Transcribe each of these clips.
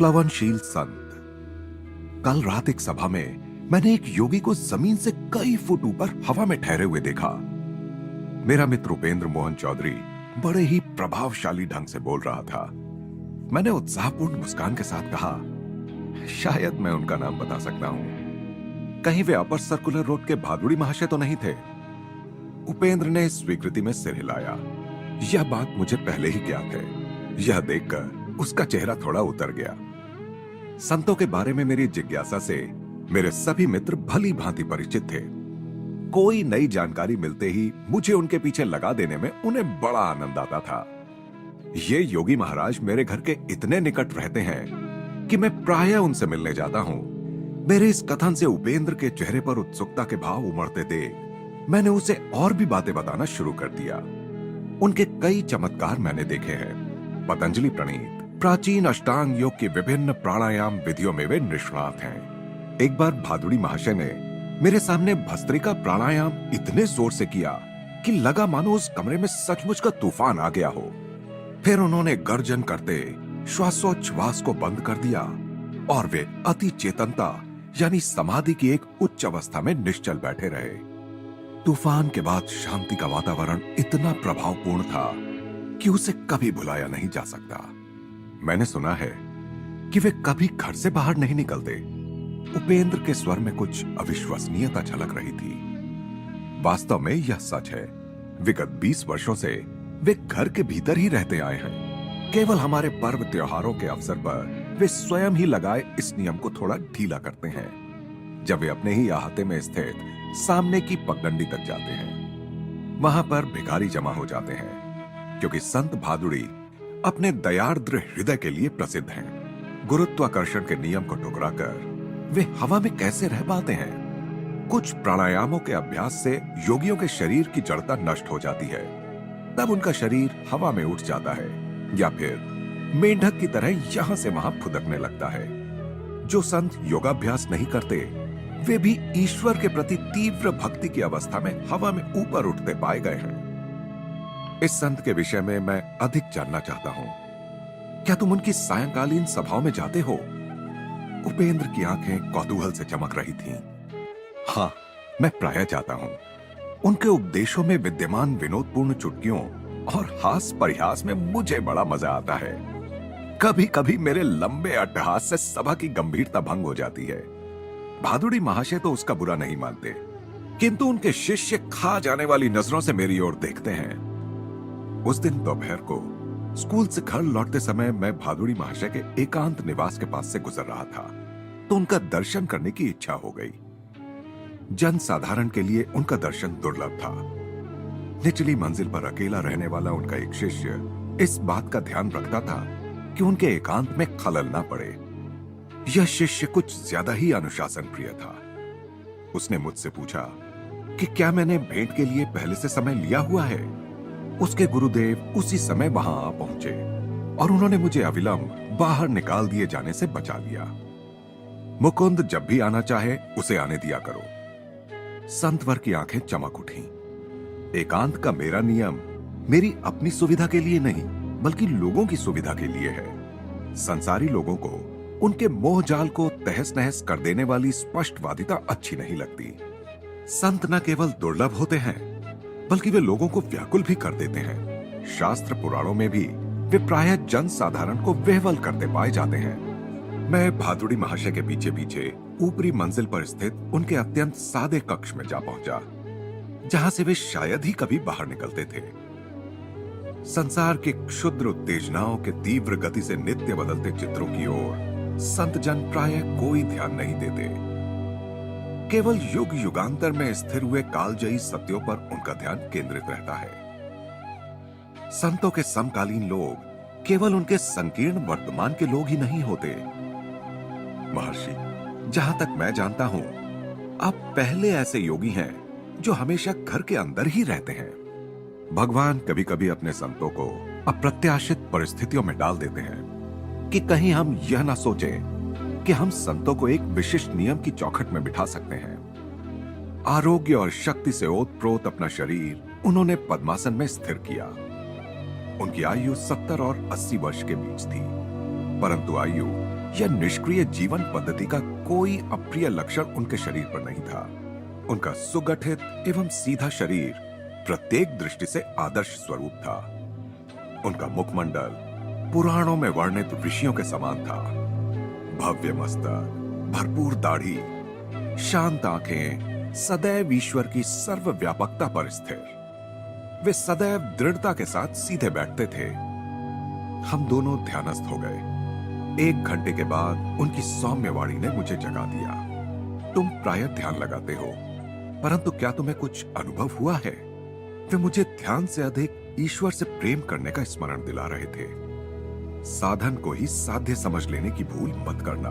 प्लवनशील संत। कल रात एक सभा में मैंने एक योगी को जमीन से कई फुट ऊपर हवा में ठहरे हुए देखा। मेरा मित्र उपेंद्र मोहन चौधरी बड़े ही प्रभावशाली ढंग से बोल रहा था। मैंने उत्साहपूर्ण मुस्कान के साथ कहा, शायद मैं उनका नाम बता सकता हूं। कहीं वे अपर सर्कुलर रोड के भादुड़ी महाशय तो नहीं थे? उपेंद्र ने स्वीकृति में सिर हिलाया। यह बात मुझे पहले ही ज्ञात है। यह देखकर उसका चेहरा थोड़ा उतर गया। संतों के बारे में मेरी जिज्ञासा से मेरे सभी मित्र भली भांति परिचित थे। कोई नई जानकारी मिलते ही मुझे उनके पीछे लगा देने में उन्हें बड़ा आनंद आता था। ये योगी महाराज मेरे घर के इतने निकट रहते हैं कि मैं प्रायः उनसे मिलने जाता हूं। मेरे इस कथन से उपेंद्र के चेहरे पर उत्सुकता के भाव उमड़ते देख मैंने उसे और भी बातें बताना शुरू कर दिया। उनके कई चमत्कार मैंने देखे हैं। पतंजलि प्रणीत प्राचीन अष्टांग योग की विभिन्न प्राणायाम विधियों में वे निष्णात हैं। एक बार भादुड़ी महाशय ने मेरे सामने भस्त्रिका प्राणायाम इतने जोर से किया कि लगा मानो उस कमरे में सचमुच का तूफान आ गया हो। फिर उन्होंने गर्जन करते श्वासोच्छ्वास को बंद कर दिया और वे अति चेतनता यानी समाधि की एक उच्च अवस्था में निश्चल बैठे रहे। तूफान के बाद शांति का वातावरण इतना प्रभावपूर्ण था कि उसे कभी भुलाया नहीं जा सकता। मैंने सुना है कि वे कभी घर से बाहर नहीं निकलते। उपेंद्र के स्वर में कुछ अविश्वसनीयता झलक रही थी। वास्तव में यह सच है। विगत 20 वर्षों से वे घर के भीतर ही रहते आए हैं। केवल हमारे पर्व त्योहारों के अवसर पर वे स्वयं ही लगाए इस नियम को थोड़ा ढीला करते हैं। जब वे अपने ही अहाते में स्थित सामने की पगडंडी तक जाते हैं, वहां पर भिखारी जमा हो जाते हैं, क्योंकि संत भादुड़ी अपने दयार्द्र हृदय के लिए प्रसिद्ध हैं। गुरुत्वाकर्षण के नियम को ठुकराकर वे हवा में कैसे रह पाते हैं? कुछ प्राणायामों के अभ्यास से योगियों के शरीर की जड़ता नष्ट हो जाती है। तब उनका शरीर हवा में उठ जाता है या फिर मेंढक की तरह यहां से वहां फुदकने लगता है। जो संत योगाभ्यास नहीं करते, वे भी ईश्वर के प्रति तीव्र भक्ति की अवस्था में हवा में ऊपर उठते पाए गए हैं। इस संत के विषय में मैं अधिक जानना चाहता हूं। क्या तुम उनकी सायंकालीन सभाओं में जाते हो? उपेंद्र की आंखें कौतूहल से चमक रही थीं। हाँ, मैं प्रायः जाता हूं। उनके उपदेशों में विद्यमान विनोदपूर्ण चुटकियों और हास परिहास में मुझे बड़ा मजा आता है। कभी कभी मेरे लंबे अट्टहास से सभा की गंभीरता भंग हो जाती है। भादुड़ी महाशय तो उसका बुरा नहीं मानते, किंतु उनके शिष्य खा जाने वाली नजरों से मेरी ओर देखते हैं। उस दिन दोपहर को स्कूल से घर लौटते समय मैं भादुड़ी महाशय के एकांत निवास के पास से गुजर रहा था, तो उनका दर्शन करने की इच्छा हो गई। जन साधारण के लिए उनका दर्शन दुर्लभ था। निचली मंजिल पर अकेला रहने वाला उनका एक शिष्य इस बात का ध्यान रखता था कि उनके एकांत में खलल ना पड़े। यह शिष्य कुछ ज्यादा ही अनुशासन प्रिय था। उसने मुझसे पूछा कि क्या मैंने भेंट के लिए पहले से समय लिया हुआ है। उसके गुरुदेव उसी समय वहां आ पहुंचे और उन्होंने मुझे अविलंब बाहर निकाल दिए जाने से बचा लिया। मुकुंद जब भी आना चाहे उसे आने दिया करो। संतवर की आंखें चमक उठी। एकांत का मेरा नियम मेरी अपनी सुविधा के लिए नहीं, बल्कि लोगों की सुविधा के लिए है। संसारी लोगों को उनके मोह जाल को तहस नहस कर देने वाली स्पष्टवादिता अच्छी नहीं लगती। संत न केवल दुर्लभ होते हैं, बल्कि वे लोगों को व्याकुल भी कर देते हैं। शास्त्र पुराणों में भी वे प्रायः जन साधारण को विह्वल करते पाए जाते हैं। मैं भादुड़ी महाशय के पीछे पीछे ऊपरी मंजिल पर स्थित उनके अत्यंत सादे कक्ष में जा पहुंचा, जहां से वे शायद ही कभी बाहर निकलते थे। संसार के क्षुद्र उत्तेजनाओं के तीव्र गति से नित्य बदलते चित्रों की ओर संत जन प्रायः कोई ध्यान नहीं देते। केवल युग युगांतर में स्थिर हुए कालजयी सत्यों पर उनका ध्यान केंद्रित रहता है। संतों के समकालीन लोग केवल उनके संकीर्ण वर्तमान के लोग ही नहीं होते। महर्षि, जहां तक मैं जानता हूं, अब पहले ऐसे योगी हैं जो हमेशा घर के अंदर ही रहते हैं। भगवान कभी कभी अपने संतों को अप्रत्याशित परिस्थितियों में डाल देते हैं कि कहीं हम यह ना सोचें कि हम संतों को एक विशिष्ट नियम की चौखट में बिठा सकते हैं। आरोग्य और शक्ति से ओतप्रोत अपना शरीर उन्होंने पद्मासन में स्थिर किया। उनकी आयु 70 और 80 वर्ष के बीच थी, परंतु आयु यह निष्क्रिय जीवन पद्धति का कोई अप्रिय लक्षण उनके शरीर पर नहीं था। उनका सुगठित एवं सीधा शरीर प्रत्येक दृष्टि से आदर्श स्वरूप था। उनका मुखमंडल पुराणों में वर्णित ऋषियों के समान था। भव्य मस्तक, भरपूर दाढ़ी, शांत आंखें, सदैव ईश्वर की सर्वव्यापकता पर स्थिर। वे सदैव दृढ़ता के साथ सीधे बैठते थे। हम दोनों ध्यानस्थ हो गए। 1 घंटे के बाद उनकी सौम्य वाणी ने मुझे जगा दिया। तुम प्रायः ध्यान लगाते हो, परंतु क्या तुम्हें कुछ अनुभव हुआ है? वे मुझे ध्यान से अधिक ईश्वर से प्रेम करने का स्मरण दिला रहे थे। साधन को ही साध्य समझ लेने की भूल मत करना।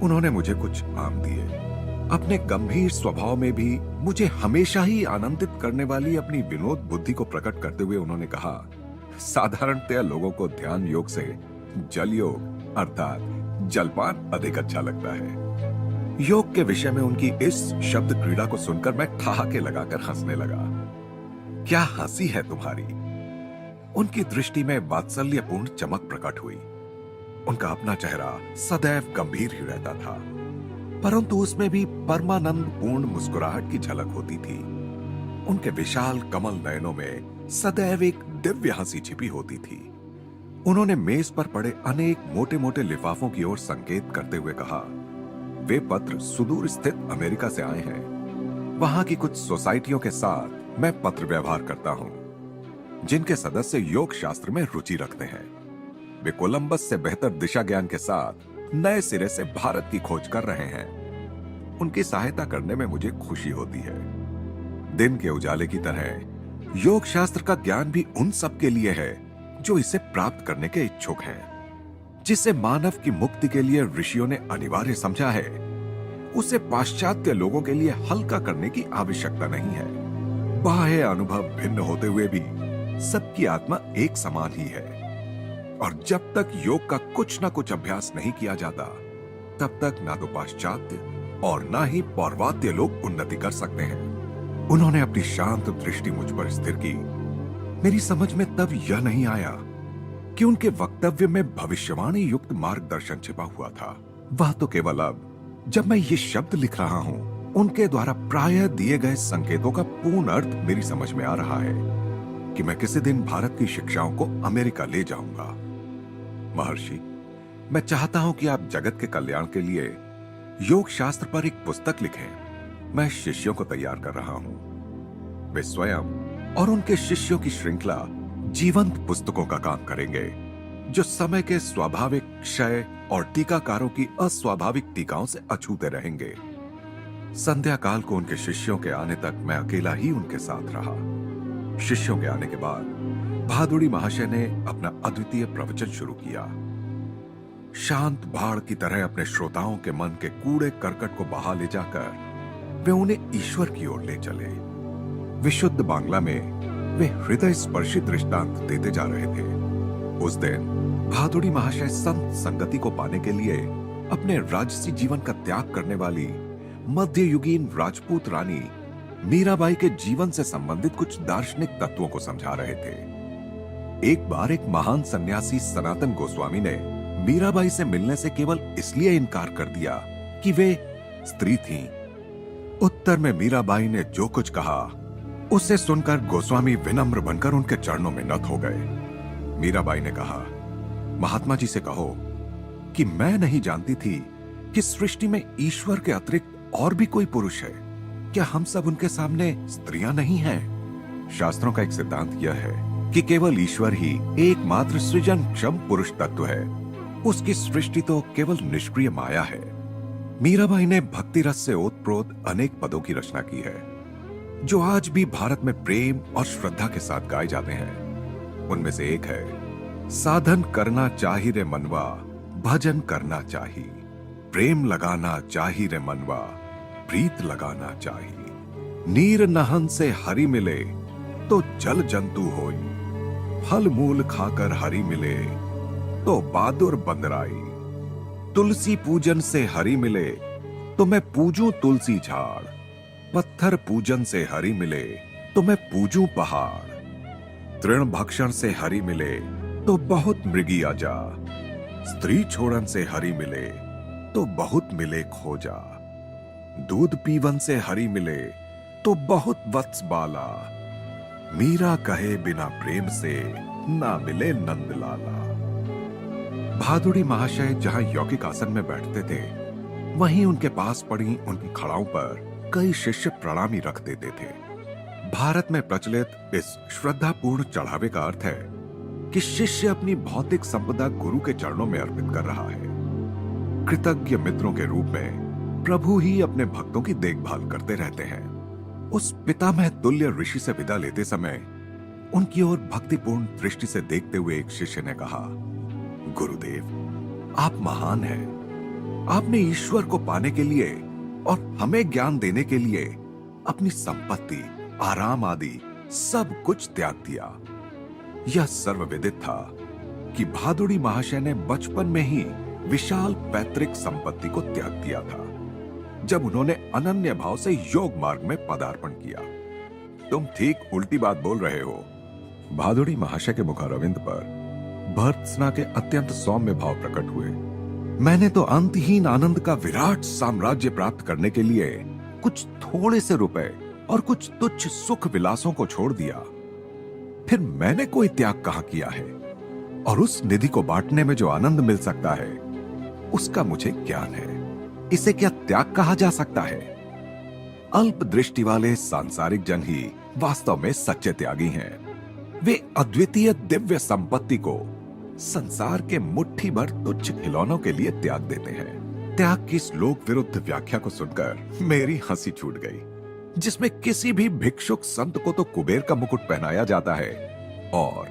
उन्होंने मुझे कुछ आम दिए। अपने गंभीर स्वभाव में भी मुझे हमेशा ही आनंदित करने वाली अपनी विनोद बुद्धि को प्रकट करते हुए उन्होंने कहा, साधारणतया लोगों को ध्यान योग से जल योग अर्थात जलपान अधिक अच्छा लगता है। योग के विषय में उनकी इस शब्द क्रीड़ा को सुनकर मैं ठहाके लगाकर हंसने लगा। क्या हंसी है तुम्हारी? उनकी दृष्टि में वात्सल्यपूर्ण चमक प्रकट हुई। उनका अपना चेहरा सदैव गंभीर ही रहता था, परंतु उसमें भी परमानंद पूर्ण मुस्कुराहट की झलक होती थी। उनके विशाल कमल नयनों में सदैव एक दिव्य हंसी छिपी होती थी। उन्होंने मेज पर पड़े अनेक मोटे मोटे लिफाफों की ओर संकेत करते हुए कहा, वे पत्र सुदूर स्थित अमेरिका से आए हैं। वहां की कुछ सोसाइटियों के साथ मैं पत्र व्यवहार करता हूं, जिनके सदस्य योग शास्त्र में रुचि रखते हैं। वे कोलंबस से बेहतर दिशा ज्ञान के साथ नए सिरे से भारत की खोज कर रहे हैं। उनकी सहायता करने में मुझे खुशी होती है। दिन के उजाले की तरह योग शास्त्र का ज्ञान भी उन सब के लिए है जो इसे प्राप्त करने के इच्छुक हैं। जिसे मानव की मुक्ति के लिए ऋषियों ने अनिवार्य समझा है, उसे पाश्चात्य लोगों के लिए हल्का करने की आवश्यकता नहीं है। बाह्य अनुभव भिन्न होते हुए भी सबकी आत्मा एक समान ही है, और जब तक योग का कुछ ना कुछ अभ्यास नहीं किया जाता, तब तक ना तो पाश्चात्य और ना ही पौर्वात्य लोग उन्नति कर सकते हैं। उन्होंने अपनी शांत दृष्टि मुझ पर स्थिर की। मेरी समझ में तब यह नहीं आया कि उनके वक्तव्य में भविष्यवाणी युक्त मार्गदर्शन छिपा हुआ था। वह तो केवल अब, जब मैं ये शब्द लिख रहा हूं, उनके द्वारा प्रायः दिए गए संकेतों का पूर्ण अर्थ मेरी समझ में आ रहा है कि मैं किसी दिन भारत की शिक्षाओं को अमेरिका ले जाऊंगा। महर्षि, मैं चाहता हूं कि आप जगत के कल्याण के लिए योग शास्त्र पर एक पुस्तक लिखें। मैं शिष्यों को तैयार कर रहा हूं। वे स्वयं और उनके शिष्यों की श्रृंखला जीवंत पुस्तकों का काम करेंगे, जो समय के स्वाभाविक क्षय और टीकाकारों की अस्वाभाविक टीकाओं से अछूते रहेंगे। संध्या काल को उनके शिष्यों के आने तक मैं अकेला ही उनके साथ रहा। शिष्यों के आने के बाद भादुड़ी महाशय ने अपना अद्वितीय प्रवचन शुरू किया। शांत बाढ़ की तरह अपने श्रोताओं के मन के कूड़े करकट को बहा ले जाकर वे उन्हें ईश्वर की ओर ले चले। विशुद्ध बांग्ला में वे हृदय स्पर्शी दृष्टांत देते जा रहे थे। उस दिन भादुड़ी महाशय संत संगति को पाने के लिए अपने राजसी जीवन का त्याग करने वाली मध्ययुगीन राजपूत रानी मीराबाई के जीवन से संबंधित कुछ दार्शनिक तत्वों को समझा रहे थे। एक बार एक महान सन्यासी सनातन गोस्वामी ने मीराबाई से मिलने से केवल इसलिए इनकार कर दिया कि वे स्त्री थीं। उत्तर में मीराबाई ने जो कुछ कहा, उसे सुनकर गोस्वामी विनम्र बनकर उनके चरणों में नत हो गए। मीराबाई ने कहा, महात्मा जी से कहो कि मैं नहीं जानती थी कि सृष्टि में ईश्वर के अतिरिक्त और भी कोई पुरुष है। क्या हम सब उनके सामने स्त्रियां नहीं हैं? शास्त्रों का एक सिद्धांत यह है कि केवल ईश्वर ही एकमात्र सृजनक्षम पुरुष तत्व है। उसकी सृष्टि तो केवल निष्क्रिय माया है। मीराबाई ने भक्ति रस से ओतप्रोत अनेक पदों की रचना की है, जो आज भी भारत में प्रेम और श्रद्धा के साथ गाए जाते हैं। उनमें से एक है, साधन करना चाही रे मनवा, भजन करना चाही, प्रेम लगाना चाही रे मनवा, प्रीत लगाना चाही। नीर नहन से हरि मिले तो जल जंतु होई, फल मूल खाकर हरि मिले तो बहादुर बंदराई। तुलसी पूजन से हरि मिले तो मैं पूजूं तुलसी झाड़, पत्थर पूजन से हरि मिले तो मैं पूजूं पहाड़। तृण भक्षण से हरि मिले तो बहुत मृगी आजा, स्त्री छोड़न से हरि मिले तो बहुत मिले खोजा, दूध पीवन से हरि मिले तो बहुत वत्स बाला, मीरा कहे बिना प्रेम से ना मिले नंदलाला। भादुड़ी महाशय जहां यौगिक आसन में बैठते थे, वहीं उनके पास पड़ी उनकी खड़ाओं पर कई शिष्य प्रणामी रख देते थे। भारत में प्रचलित इस श्रद्धापूर्ण चढ़ावे का अर्थ है कि शिष्य अपनी भौतिक संपदा गुरु के चरणों में अर्पित कर रहा है। कृतज्ञ मित्रों के रूप में प्रभु ही अपने भक्तों की देखभाल करते रहते हैं। उस पितामह तुल्य ऋषि से विदा लेते समय उनकी ओर भक्तिपूर्ण दृष्टि से देखते हुए एक शिष्य ने कहा, गुरुदेव, आप महान हैं। आपने ईश्वर को पाने के लिए और हमें ज्ञान देने के लिए अपनी संपत्ति, आराम आदि सब कुछ त्याग दिया। यह सर्वविदित था कि भादुड़ी महाशय ने बचपन में ही विशाल पैतृक संपत्ति को त्याग दिया था जब उन्होंने अनन्य भाव से योग मार्ग में पदार्पण किया। तुम ठीक उल्टी बात बोल रहे हो। भादुड़ी महाशय के मुखारविंद पर भर्त्सना के अत्यंत सौम्य भाव प्रकट हुए। मैंने तो अंतहीन आनंद का विराट साम्राज्य प्राप्त करने के लिए कुछ थोड़े से रुपए और कुछ तुच्छ सुख विलासों को छोड़ दिया। फिर मैंने कोई त्याग कहां किया है? और उस निधि को बांटने में जो आनंद मिल सकता है, उसका मुझे ज्ञान है। इसे क्या त्याग कहा जा सकता है? अल्प दृष्टि वाले सांसारिक जन ही वास्तव में सच्चे त्यागी हैं। वे अद्वितीय दिव्य संपत्ति को संसार के मुट्ठी भर तुच्छ खिलौनों के लिए त्याग देते हैं। त्याग की श्लोक विरुद्ध व्याख्या को सुनकर मेरी हंसी छूट गई, जिसमें किसी भी भिक्षुक संत को तो कुबेर का मुकुट पहनाया जाता है और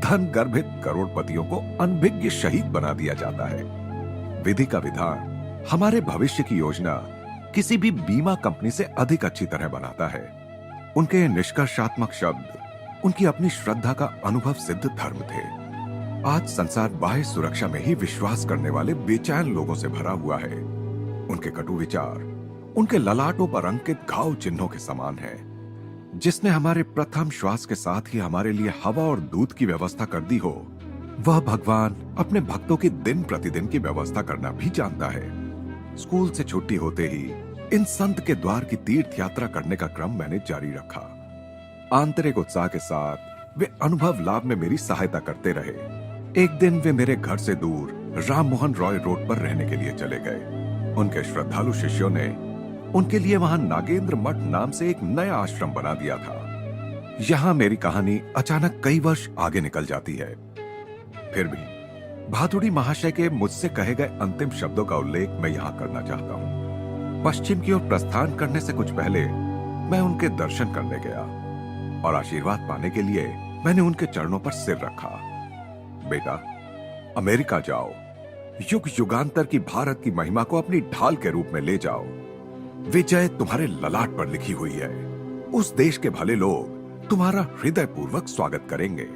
धन गर्भित करोड़पतियों को अनभिज्ञ शहीद बना दिया जाता है। विधि का विधान हमारे भविष्य की योजना किसी भी बीमा कंपनी से अधिक अच्छी तरह बनाता है। उनके निष्कर्षात्मक शब्द उनकी अपनी श्रद्धा का अनुभव सिद्ध धर्म थे। आज संसार बाह्य सुरक्षा में ही विश्वास करने वाले बेचैन लोगों से भरा हुआ है। उनके कटु विचार उनके ललाटों पर अंकित घाव चिन्हों के समान है। जिसने हमारे प्रथम श्वास के साथ ही हमारे लिए हवा और दूध की व्यवस्था कर दी हो, वह भगवान अपने भक्तों की दिन प्रतिदिन की व्यवस्था करना भी जानता है। स्कूल से छुट्टी होते ही इन संत के द्वार की तीर्थ यात्रा करने का क्रम मैंने जारी रखा। आंतरिक उत्साह के साथ वे अनुभव लाभ में मेरी सहायता करते रहे। एक दिन वे मेरे घर से दूर राम मोहन रॉय रोड पर रहने के लिए चले गए। उनके श्रद्धालु शिष्यों ने उनके लिए वहां नागेंद्र मठ नाम से एक नया आश्रम बना दिया था। यहां मेरी कहानी अचानक कई वर्ष आगे निकल जाती है। फिर भी भादुड़ी महाशय के मुझसे कहे गए अंतिम शब्दों का उल्लेख मैं यहां करना चाहता हूं। पश्चिम की ओर प्रस्थान करने से कुछ पहले मैं उनके दर्शन करने गया और आशीर्वाद पाने के लिए मैंने उनके चरणों पर सिर रखा। बेटा, अमेरिका जाओ, युग युगांतर की भारत की महिमा को अपनी ढाल के रूप में ले जाओ। विजय तुम्हारे ललाट पर लिखी हुई है। उस देश के भले लोग तुम्हारा हृदयपूर्वक स्वागत करेंगे।